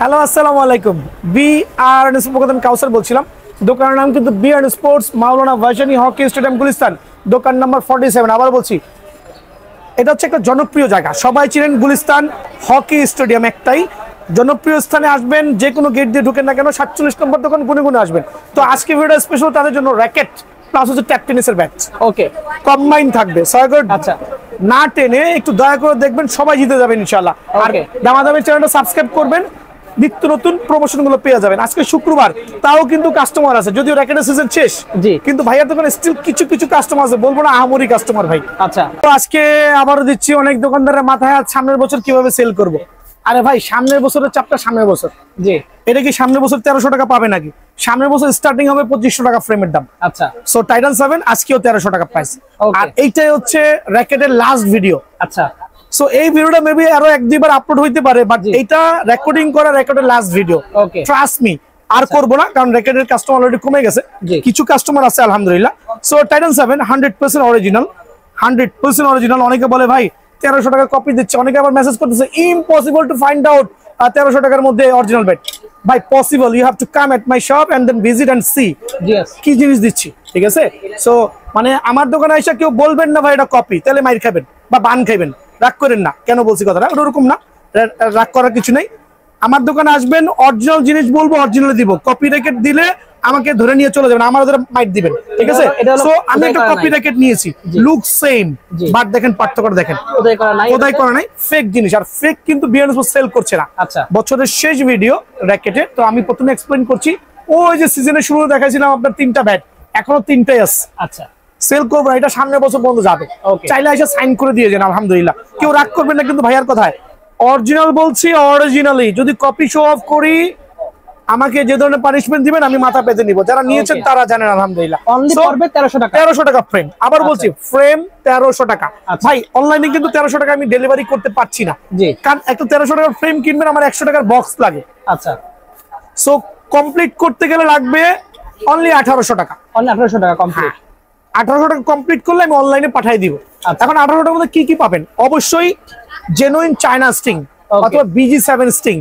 Hello আসসালামু আলাইকুম। BR sports কাউসার বলছিলাম। দোকানের নাম কিন্তু বিআর স্পোর্টস, মাওলানা ভাসানী হকি স্টেডিয়াম, গুলিস্তান, দোকান নাম্বার 47। আবার বলছি, এটা হচ্ছে একটা জনপ্রিয় জায়গা, সবাই চিনেন। গুলিস্তান হকি স্টেডিয়াম একটাই জনপ্রিয় স্থানে আসবেন, যে কোনো গেট দিয়ে ঢুকেন না কেন 47 নম্বর দোকান, গুনে গুনে আসবেন। তো আজকে ভিডিও স্পেশাল তাদের জন্য র্যাকেট প্লাস হচ্ছে ট্যাপ টেনিসের ব্যাট। ওকে, কম্বাইন থাকবে। সয়গর আচ্ছা, না টেনে একটু দয়া করে দেখবেন, সবাই জিতে যাবেন ইনশাআল্লাহ। আর দামাদামি চ্যানেলটা সাবস্ক্রাইব করবেন, নিত্য নতুন প্রমোশন গুলো পেয়ে যাবেন। আজকে শুক্রবার, তাও কিন্তু কাস্টমার আছে, যদিও র্যাকেটের সিজন শেষ, কিন্তু ভাইয়ার দোকানে স্টিল কিছু কিছু কাস্টমার আছে, বলবো না আহামরি কাস্টমার ভাই। আচ্ছা, তো আজকে আবারও দিচ্ছি অনেক দোকানদারের মাথায় হাত, সামনের বছর কিভাবে সেল করব। আরে ভাই, সামনের বছরের চাপটা সামনের বছর। জি, এটা কি সামনের বছর 1300 টাকা পাবে নাকি? সামনের বছর স্টার্টিং হবে 2500 টাকা ফ্রেমের দাম। আচ্ছা, সো টাইটান 7 আজকেও 1300 টাকা প্রাইস। আর এইটাই হচ্ছে র্যাকেটের লাস্ট ভিডিও। আচ্ছা, সো এই ভিডিওটা মেবি আরো এক দুইবার আপলোড হইতে পারে, বাট এইটা রেকর্ডিং করা র্যাকেটের লাস্ট ভিডিও। ট্রাস্ট মি, আর করবো না, কারণ র্যাকেটের কাস্টমার অলরেডি কমে গেছে, কিছু কাস্টমার আছে আলহামদুলিল্লাহ। So Titan 7 100% original, 100% original. অনেকে বলে ভাই 1300 টাকা কপি দিচ্ছে, অনেকে আবার মেসেজ করতেছে ইম্পসিবল টু ফাইন্ড আউট 1300 টাকার মধ্যে অরিজিনাল ব্যাট। ভাই possible, you have to come at my shop and then visit and see কি জিনিস দিচ্ছি, ঠিক আছে? সো মানে আমার দোকানে এসে কেউ বলবেন না ভাই এটা কপি, তাহলে মাইর খাবেন বা বান খাইবেন, রাগ করেন না। কেন বলছি কথাটা ওরকম না, রাগ করার কিছু নেই। আমার দোকানে আসবেন, অরিজিনাল জিনিস বলবো, অরিজিনাল দিব। কপি র্যাকেট দিলে আমাকে ধরে নিয়ে চলে যাবেন, আমার ওদের মাইট দিবেন, ঠিক আছে? সো আমি একটা কপি র্যাকেট নিয়েছি, লুক সেম, বাট দেখেন পার্থক্য দেখেন, খোদাই করা নাই, ফেক জিনিস। আর ফেক কিন্তু বিএনএস সেল করছে না। বছরের শেষ ভিডিও র্যাকেটে, তো আমি প্রথমে এক্সপ্লেইন করছি। ওই যে সিজনের শুরুতে দেখাইছিলাম আপনার 3টা ব্যাট, এখনো 3টাই আছে। আচ্ছা, সেল করবো, এটা সামনের বছর বন্ধ যাবে। চাইলে এসে সাইন করে দিয়ে যান, আলহামদুলিল্লাহ। কেউ রাগ করবেন না কিন্তু ভাইয়ার কথায়, অরিজিনাল বলছি, অরিজিনালি। যদি কপি শো অফ করি, আমাকে যে ধরনের পানিশমেন্ট দিবেন আমি মাথা পেতে নিব। যারা নিয়েছেন তারা জানেন আলহামদুলিল্লাহ। 1300 টাকা ফ্রেম। আবার বলছি, ফ্রেম 1300 টাকা। ভাই অনলাইনে কিন্তু 1300 টাকা আমি ডেলিভারি করতে পারছি না, কারণ একটা 1300 টাকার ফ্রেম কিনবেন, আমার 100 টাকার বক্স লাগে। আচ্ছা, সো কমপ্লিট করতে গেলে লাগবে অনলি 1800 টাকা। 1800 টাকা কমপ্লিট, 1800 টাকা কমপ্লিট করলে আমি অনলাইনে পাঠিয়ে দিব। এখন 1800 টাকার মধ্যে কি কি পাবেন? অবশ্যই জেনুইন চায়না স্টিং অথবা BG7 স্টিং,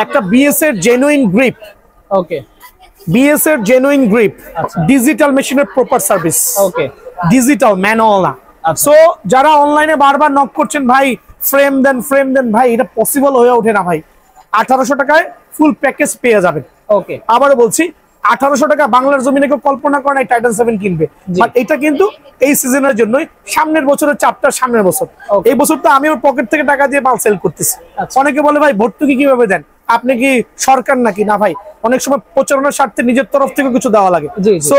একটা বিএস এর জেনুইন গ্রিপ, বিএস এর জেনুইন গ্রিপ, ডিজিটাল মেশিনের প্রপার সার্ভিস, ডিজিটাল ম্যানুয়াল না। সো যারা অনলাইনে বারবার নক করছেন ভাই ফ্রেম দেন, ফ্রেম দেন, ভাই এটা পসিবল হয়ে ওঠে না ভাই। 1800 টাকায় ফুল প্যাকেজ পেয়ে যাবেন। আবারও বলছি, 1800 টাকা বাংলার জমিনে কেউ কল্পনা করে নাই টাইটান 7 কিনবে, বাট এটা কিন্তু এই সিজনের জন্যই। সামনের বছরের চাপটা সামনের বছর, এই বছর তো আমি ওর পকেট থেকে টাকা দিয়ে মাল সেল করতেছি। অনেকে বলে ভাই ভর্তুকি কিভাবে দেন, আপনি কি সরকার নাকি? না ভাই, অনেক সময় প্রচারণার স্বার্থে নিজের তরফ থেকে কিছু দেওয়া লাগে। সো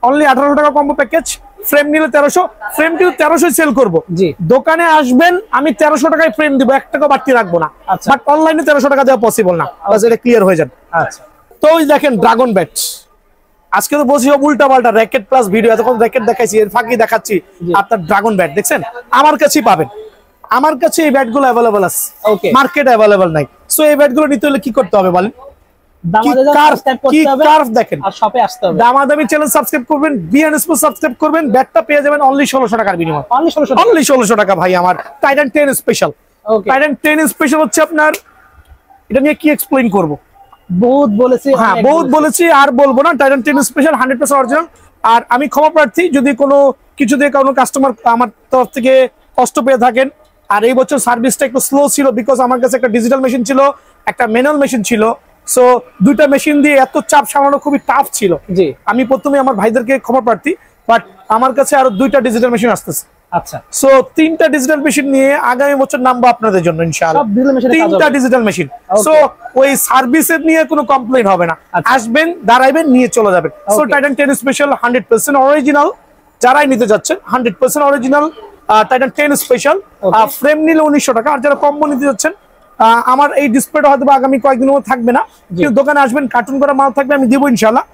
অনলি 1800 টাকা কম্বো প্যাকেজ। ফ্রেম নিলে 1300, ফ্রেম কিন্তু 1300 সেল করবো। দোকানে আসবেন, আমি 1300 টাকায় ফ্রেম দিব, 1 টাকা বাড়তি রাখবো না। বাট অনলাইনে 1300 টাকা দেওয়া পসিবল না, এটা ক্লিয়ার হয়ে যান। আচ্ছা, তো ওই দেখেন ড্রাগন ব্যাট। আজকে তো বলছি উল্টা পাল্টা র্যাকেট প্লাস ভিডিও, এতক্ষণ র্যাকেট দেখাইছি, এর ফাঁকি দেখাচ্ছি আপনার ড্রাগন ব্যাট। দেখছেন, আমার কাছেই পাবেন, আমার কাছে এই ব্যাট গুলো অ্যাভেলেবল আছে, মার্কেটে অ্যাভেলেবল নাই। সো এই ব্যাট গুলো নিতে হলে কি করতে হবে বলেন? দামাদামি চ্যানেল সাবস্ক্রাইব করবেন, বিএন স্পোর্টস সাবস্ক্রাইব করবেন, ব্যাটটা পেয়ে যাবেন অনলি 1600 টাকার বিনিময়ে। অনলি 1600 টাকা ভাই। আমার টাইটান 10 স্পেশাল। টাইটান 10 স্পেশাল হচ্ছে আপনার, এটা নিয়ে কি এক্সপ্লেইন করবো? বহুত বলেছি, হ্যাঁ বহুত বলেছি, আর বলবো না। Titan 10 special 100% original. আর আমি ক্ষমা প্রার্থী যদি কোনো কিছু দিয়ে কোনো কাস্টমার আমার তরফ থেকে কষ্ট পেয়ে থাকেন। আর এই বছর সার্ভিসটা একটু স্লো ছিল, বিকজ আমার কাছে একটা ডিজিটাল মেশিন ছিল, একটা ম্যানুয়াল মেশিন ছিল। সো দুইটা মেশিন দিয়ে এত চাপ সামলানো খুবই টাফ ছিল। আমি প্রথমে আমার ভাইদেরকে ক্ষমা প্রার্থী, বাট আমার কাছে আরো 2টা ডিজিটাল মেশিন আসতেছে। আচ্ছা, সো 3টা ডিজিটাল মেশিন নিয়ে আগামী বছর নামবো আপনাদের জন্য ইনশাআল্লাহ। 3টা ডিজিটাল মেশিন। সো ওই সার্ভিসের নিয়ে কোনো কমপ্লেইন হবে না, আসবেন, দাঁড়াইবেন, নিয়ে চলে যাবেন। সো টাইটান 10 স্পেশাল 100% অরিজিনাল, যারাই নিতে যাচ্ছেন 100% অরিজিনাল টাইটান 10 স্পেশাল। ফ্রেম নিলে 1900 টাকা। আর যারা কম্বো নিতে যাচ্ছেন, আমার এই ডিসপ্লেটা হয়তো আগামী কয়েকদিনের মধ্যে থাকবে না, কিন্তু দোকানে আসবেন, কার্টুন করা মাল থাকবে, আমি দিব ইনশাআল্লাহ।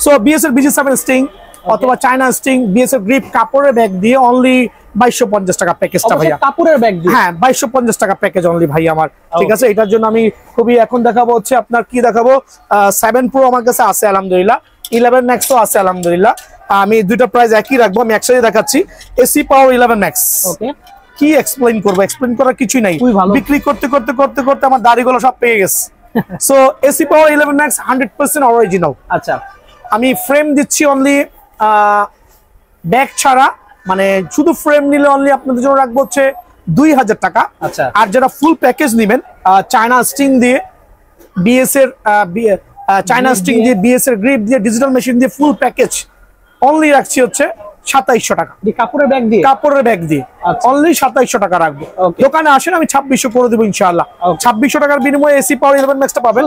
সো বিএস এর BG7 স্টিং অথবা চায়না স্টিং, বিএস এর গ্রিপ কাপড়ের ব্যাগ দিয়ে অনলি 2250 টাকা প্যাকেজটা ভাইয়া। কাপড়ের ব্যাগ দিয়ে, হ্যাঁ 2250 টাকা প্যাকেজ অনলি ভাই আমার, ঠিক আছে? এটার জন্য আমি খুবই এখন দেখাবো হচ্ছে আপনার কি দেখাবো, 7 Pro আমার কাছে আছে আলহামদুলিল্লাহ, 11 Max ও আছে আলহামদুলিল্লাহ। আমি দুইটা প্রাইস একই রাখবো, আমি একসাথে দেখাচ্ছি। এসি পাওয়ার 11 Max। কি এক্সপ্লেইন করবো, এক্সপ্লেইন করার কিছুই নাই। বিক্রি করতে করতে করতে করতে আমার দাড়িগুলো সব পেয়ে গেছে। সো এসি পাওয়ার 11 ম্যাক্স 100% অরিজিনাল। আচ্ছা, আমি ফ্রেম দিচ্ছি অনলি ব্যাক ছাড়া, মানে শুধু ফ্রেম নিলে অনলি আপনাদের জন্য রাখবো হচ্ছে 2000 টাকা। আচ্ছা, আর যারা ফুল প্যাকেজ নেবেন চায়না স্টিং দিয়ে বিএস এর চায়না স্টিং দিয়ে বিএস এর গ্রিপ দিয়ে ডিজিটাল মেশিন দিয়ে ফুল প্যাকেজ অনলি রাখছি হচ্ছে 2700 টাকা। কাপড়ের ব্যাগ দিয়ে অনলি 2700 টাকা রাখবো। দোকানে আসেন, আমি 2600 করে দেবো ইনশাআল্লাহ। 2600 টাকার বিনিময়ে এসি পাওয়ার 11 ম্যাক্সটা পাবেন।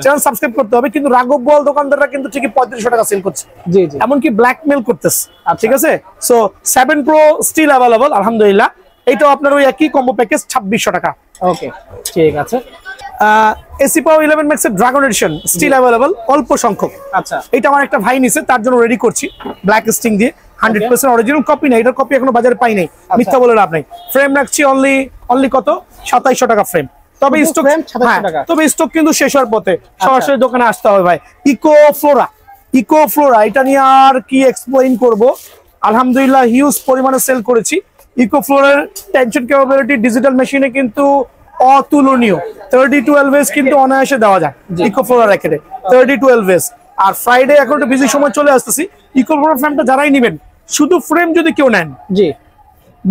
চ্যানেল সাবস্ক্রাইব করতে হবে, কিন্তু রাঘব বল দোকানদাররা কিন্তু ঠিকই 3500 টাকা সেল করছে, জি জি, এমনকি ব্ল্যাকমেল করতেছে। ঠিক আছে, সো 7 Pro স্টিল অ্যাভেলেবল আলহামদুলিল্লাহ। এটাও আপনার ওই একই কম্বো প্যাকেজ 2600 টাকা। ওকে, ঠিক আছে। এসি পাওয়ার 11 ম্যাক্স এর ড্রাগন এডিশন স্টিল অ্যাভেলেবল, অল্প সংখ্যক। আচ্ছা, এটা আমার একটা ভাই নিছে, তার জন্য রেডি করছি ব্ল্যাক স্টিং দিয়ে। 100% অরিজিনাল কপি না, এটার কপি এখনো বাজারে পাই নাই, মিথ্যা বলে লাভ নাই। ফ্রেম রাখছি অনলি কত 2700 টাকা ফ্রেম। তবে স্টক, তবে স্টক কিন্তু শেষ হওয়ার পথে, সরাসরি দোকানে আসতে হবে ভাই। ইকো ফ্লোরা এটা নিয়ে আর কি এক্সপ্লেইন করব, আলহামদুলিল্লাহ হিউজ পরিমাণে সেল করেছি। ইকো ফ্লোরের টেনশন ক্যাপাবিলিটি ডিজিটাল মেশিনে কিন্তু অতুলনীয়। 30-12 কিন্তু অনায়াসে দেওয়া যায় ইকো ফ্লোরা র্যাকেটে, 30-12। আর ফ্রাইডে এখন একটু বিজি সময় চলে আসতেছি, ইকো ফ্লোরা ফ্রেমটা যারাই নেবেন, শুধু ফ্রেম যদি কেউ নেন, জি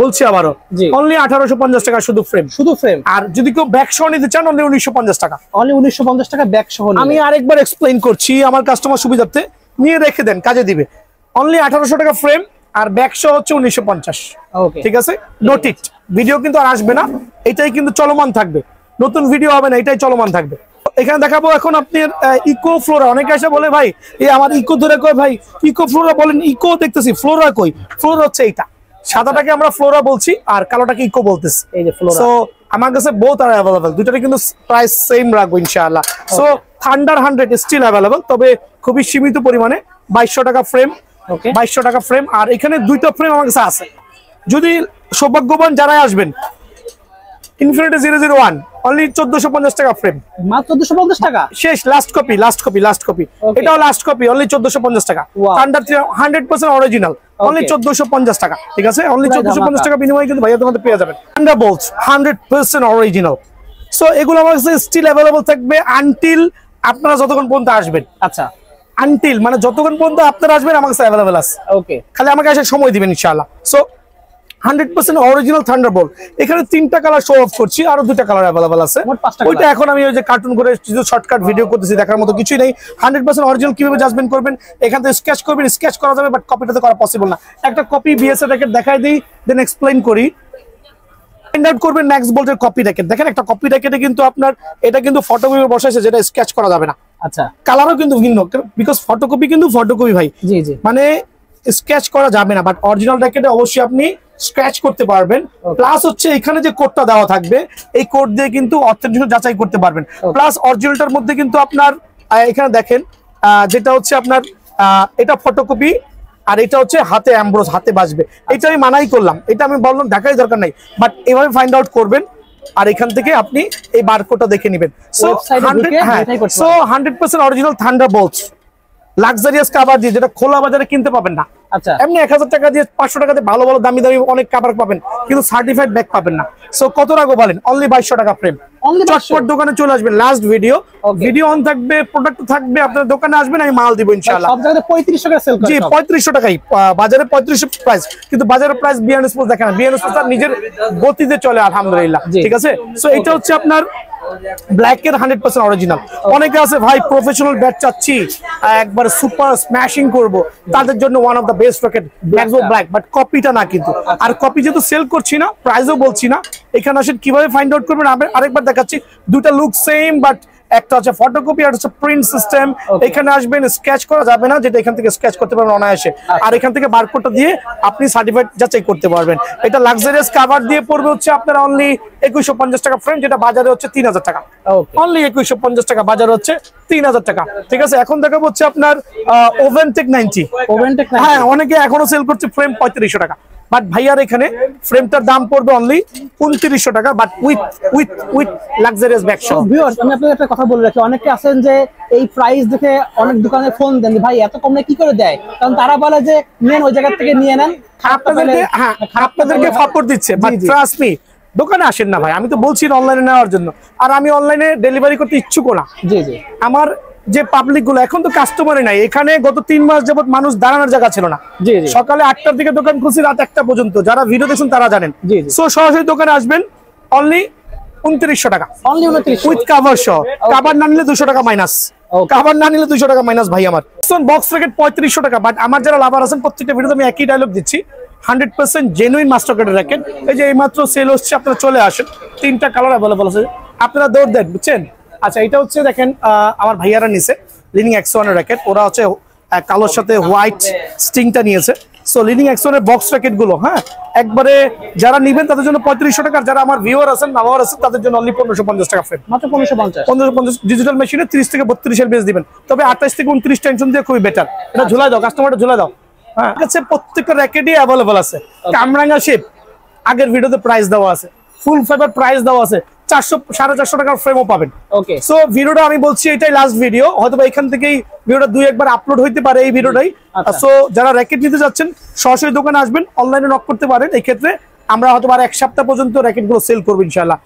বলছি আবারও, অনলি 1850 টাকা শুধু ফ্রেম। আর যদি কেউ ব্যাক সহ নিতে চান অনলি 1950 টাকা। অনলি 1950 টাকা ব্যাক সহ। আমি আরেকবার এক্সপ্লেইন করছি আমার কাস্টমার সুবিধার্থে, নিয়ে রেখে দেন, কাজে দিবে। অনলি 1800 টাকা ফ্রেম আর ব্যাক সহ হচ্ছে 1950। ঠিক আছে, নোট ইট। ভিডিও কিন্তু আর আসবে না, এটাই কিন্তু চলমান থাকবে, নতুন ভিডিও হবে না, এটাই চলমান থাকবে। এখানে দেখাবো এখন আপনার ইকো ফ্লোরা। অনেকে এসে বলে ভাই এই আমার ইকো ধরে কয় ভাই ইকো ফ্লোরা বলেন, ইকো দেখতেছি ফ্লোরা কই? ফ্লোরা হচ্ছে এইটা, সাদাটাকে আমরা ফ্লোরা বলছি আর কালোটাকে ইকো বলতেছি। এই যে ফ্লোরা। সো আমার কাছে বোথ আর अवेलेबल, দুটোরই কিন্তু প্রাইস সেম রাখবো ইনশাআল্লাহ। সো থান্ডার 100 স্টিল अवेलेबल, তবে খুবই সীমিত পরিমাণে। 2200 টাকা ফ্রেম, 2200 টাকা ফ্রেম। আর এখানে দুইটা ফ্রেম আমার কাছে আছে, যদি সৌভাগ্যবান যারা আসবেন। ইনফিনিটি 001 অনলি 1450 টাকা ফ্রেম, মাত্র 1450 টাকা শেষ। লাস্ট কপি এটাও লাস্ট কপি, অনলি 1450 টাকা। থান্ডার 100% অরিজিনাল, অনলি 1450 টাকা। ঠিক আছে, অনলি 1450 টাকা বিনিময়ে কিন্তু ভাইয়া তোমাদের পেয়ে যাবেন। Thunderbolt 100% original. সো এগুলো আমার কাছে স্টিল अवेलेबल থাকবে আনটিল আপনারা যতক্ষণ পর্যন্ত আসবেন। আচ্ছা, আনটিল মানে যতক্ষণ পর্যন্ত আপনারা আসবেন আমার কাছে अवेलेबल আছে। ওকে, খালি আমাকে এসে সময় দিবেন ইনশাআল্লাহ। So 100% original Thunderbolt. এখানে 3টা কালার শো অফ করছি, আরো 2টা কালার अवेलेबल আছে। ওইটা এখন আমি ওই যে কার্টুন করে কিছু শর্টকাট ভিডিও করতেছি, দেখার মতো কিছুই নেই। 100% অরিজিনাল কিভাবে জাজমেন্ট করবেন, এখান থেকে স্কেচ করবেন, স্কেচ করা যাবে, বাট কপিটাতে করা পসিবল না। একটা কপি বিএস এর র্যাকেট দেখাই দিই, দেন এক্সপ্লেইন করি। ফাইন্ড আউট করবেন ম্যাক্স বোল্টের কপি র্যাকেট। দেখেন একটা কপি র্যাকেটে কিন্তু আপনার এটা কিন্তু ফটোকপি বসাইছে, যেটা স্কেচ করা যাবে না। আচ্ছা, কালারও কিন্তু ভিন্ন, বিকজ ফটোকপি কিন্তু ফটোকপি ভাই, জি জি, মানে স্কেচ করা যাবে না, বাট অরিজিনাল র্যাকেটে অবশ্যই আপনি স্ক্র্যাচ করতে পারবেন। প্লাস হচ্ছে এখানে যে কোডটা দেওয়া থাকবে, এই কোড দিয়ে কিন্তু অথেন্টিক যাচাই করতে পারবেন। প্লাস অরিজিনালটার মধ্যে কিন্তু আপনার এখানে দেখেন যেটা হচ্ছে আপনার এটা ফটোকপি, আর এটা হচ্ছে হাতে এমব্রোস, হাতে বাজবে। এটা আমি মানাই করলাম, এটা আমি বললাম দেখাই দরকার নাই, বাট এভাবে ফাইন্ড আউট করবেন। আর এখান থেকে আপনি এই বারকোডটা দেখে নেবেন। So 100% original Thunderbolt luxurious cover দিয়ে, যেটা খোলা বাজারে কিনতে পাবেন না। আচ্ছা, এমনি 1000 টাকা দিয়ে 500 টাকা দিয়ে ভালো ভালো দামি দামি অনেক কভার পাবেন, কিন্তু সার্টিফাইড ব্যাগ পাবেন না। সো কত রাখবো বলেন? অনলি 2200 টাকা ফ্রেম। চটপট দোকানে চলে আসবেন, লাস্ট ভিডিও অন থাকবে, প্রোডাক্ট থাকবে, আপনার দোকানে আসবেন, আমি মাল দিব ইনশাআল্লাহ। সব জায়গায় 3500 টাকা সেল করে। জি, 3500 টাকাই বাজারে 3500 প্রাইস, কিন্তু বাজারের প্রাইস বিএনএস পোস্ট দেখেন না। বিএনএস পোস্ট তার নিজের গতিতে চলে আলহামদুলিল্লাহ। ঠিক আছে, সো এটা হচ্ছে আপনার ব্ল্যাকের 100% অরিজিনাল। অনেকে আছে ভাই প্রফেশনাল ব্যাট চাচ্ছি, একবার সুপার স্ম্যাশিং করব, তাদের জন্য one of the best racket ম্যাক্সবো ব্ল্যাক, বাট কপিটা না কিন্তু। আর কপি যেহেতু সেল করছি না, প্রাইসও বলছি না, এখানে আসেন কিভাবে ফাইন্ড আউট করবেন আরেকবার দেখাচ্ছি। দুটা লুক সেম, বাট একটা হচ্ছে ফটোকপি আর হচ্ছে প্রিন্ট সিস্টেম। এখানে আসবেন, স্কেচ করা যাবে না, যেটা এখান থেকে স্কেচ করতে পারবেন অনায়াসে। আর এখান থেকে বারকোডটা দিয়ে আপনি সার্টিফাইড যাচাই করতে পারবেন। এটা লাক্সারিয়াস কভার দিয়ে পড়বে হচ্ছে আপনার অনলি 2150 টাকা ফ্রেম, যেটা বাজারে হচ্ছে 3000 টাকা। অনলি 2150 টাকা, বাজারে হচ্ছে 3000 টাকা। ঠিক আছে, এখন দেখাবো হচ্ছে আপনার ওভেনটেক 90। হ্যাঁ, অনেকে এখনো সেল করছে ফ্রেম 3500 টাকা, বাট ভাইয়ার এখানে ফ্রেমটার দাম পড়বে অনলি 2900 টাকা, but with luxurious back shop. Viewers, আমি আপনাদের একটা কথা বলে রাখি, অনেকে আছেন যে এই প্রাইস দেখে অনেক দোকানে ফোন দেন, ভাই এত কমে কি করে দেয়, কারণ তারা বলে যে নেন ওই জায়গা থেকে নিয়ে নেন। আপনাদেরকে ফাপড় দিচ্ছে, বাট ট্রাস্ট মি, দোকানে আসেন না ভাই, আমি তো বলছি অনলাইনে নেওয়ার জন্য, আর আমি অনলাইনে ডেলিভারি করতে ইচ্ছুক না। জি জি। আমার যে পাবলিক গুলো এখন তো কাস্টমারই নাই, এখানে গত 3 মাস যাবত মানুষ দাঁড়ানোর জায়গা ছিল না। জি জি। সকালে 8টার দিকে দোকান খুলছি, রাত 1টা পর্যন্ত, যারা ভিডিও দেখছেন তারা জানেন। জি জি। সো সরাসরি দোকানে আসবেন, অনলি 2900 টাকা, অনলি 29 উইথ কাভার সহ। কাভার না নিলে 200 টাকা মাইনাস, কাভার না নিলে 200 টাকা মাইনাস ভাই। আমার বক্স র্যাকেট 3500 টাকা, বাট আমার যারা লাভার আছেন প্রত্যেকটা ভিডিওতে আমি একই ডায়লগ দিচ্ছি, 100% জেনুইন মাস্টার কার্ডের র্যাকেট। এই যে এইমাত্র সেল হচ্ছে, আপনারা চলে আসেন, 3টা কালার অ্যাভেলেবল আছে, আপনারা দৌড় দেন, বুঝছেন। আচ্ছা, এটা হচ্ছে দেখেন আমার ভাইয়ারা নিছে লিনিং X1 এর র্যাকেট, ওরা হচ্ছে কালোর সাথে হোয়াইট স্টিংটা নিয়েছে। সো লিনিং X1 এর বক্স র্যাকেট গুলো, হ্যাঁ, একবারে যারা নিবেন তাদের জন্য 3500 টাকা, যারা আমার ভিউয়ার আছেন নামার আছেন তাদের জন্য অনলি 1550 টাকা ফ্রেম, মাত্র 1550 ডিজিটাল মেশিনে 30 থেকে 32 এর বেস দিবেন, তবে 28 থেকে 29 টেনশন দিয়ে খুবই বেটার। এটা ঝুলাই দাও, কাস্টমারটা ঝুলাই দাও। হ্যাঁ, কাছে প্রত্যেকটা র্যাকেটই অ্যাভেলেবল আছে। কামরাঙ্গা শেপ আগের ভিডিওতে প্রাইস দেওয়া আছে, ফুল ফাইবার প্রাইস দেওয়া আছে, 400-450 টাকার ফ্রেমও পাবেন। ওকে। সো ভিডিওটা আমি বলছি এটাই লাস্ট ভিডিও, হয়তো এখান থেকেই ভিডিওটা 2-1 আপলোড হইতে পারে এই ভিডিওটাই। সো যারা র্যাকেট নিতে যাচ্ছেন সরাসরি দোকানে আসবেন, অনলাইনে নক করতে পারেন। এই ক্ষেত্রে আমরা হয়তো আর 1 সপ্তাহ পর্যন্ত র্যাকেট গুলো সেল করবো ইনশাআল্লাহ।